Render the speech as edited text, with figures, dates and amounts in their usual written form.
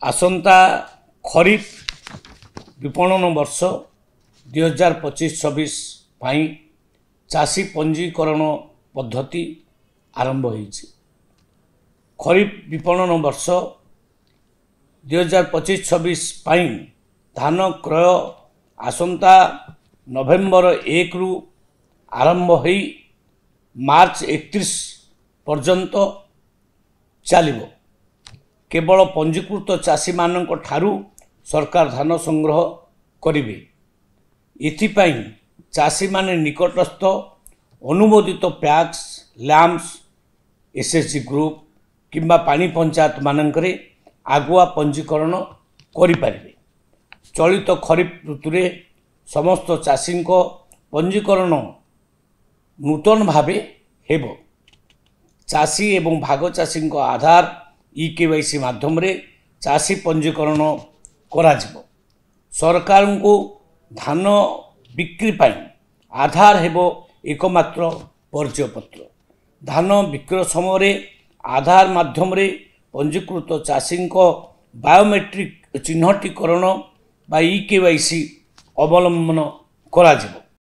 आसंता खरीफ विपणन वर्ष 2025-26 पाई चाषी पंजीकरण पद्धति आरंभ होईछि। खरीफ विपणन वर्ष 2025-26 पाई धान क्रय आसंता नवेम्बर 1 रु आरंभ होई मार्च 31 पर्यंत चलिबो। केवल पंजीकृत चाषी मानक ठारू सरकार धान संग्रह करिवे। एथिपाई चाषी माने निकटस्थ अनुमोदित पैक्स लैम्प्स एसएचजी ग्रुप किंबा पानी पंचायत मानकरे आगुआ पंजीकरण करिपारिबे। चलित खरीफ ऋतुरे समस्त चाषी पंजीकरण नूतन भावे हेबो। चाषी एवं भाग चाषी आधार ई-केवाईसी माध्यम रे चाषी पंजीकरण कराजिबो। सरकार को धान बिक्री पाई आधार हेबो एकमात्र परिचय पत्र। धान बिक्रय समय आधार माध्यम रे पंजीकृत चाषी बायोमेट्रिक चिन्हटीकरण बा ई-केवाईसी अवलंबन कराजिबो।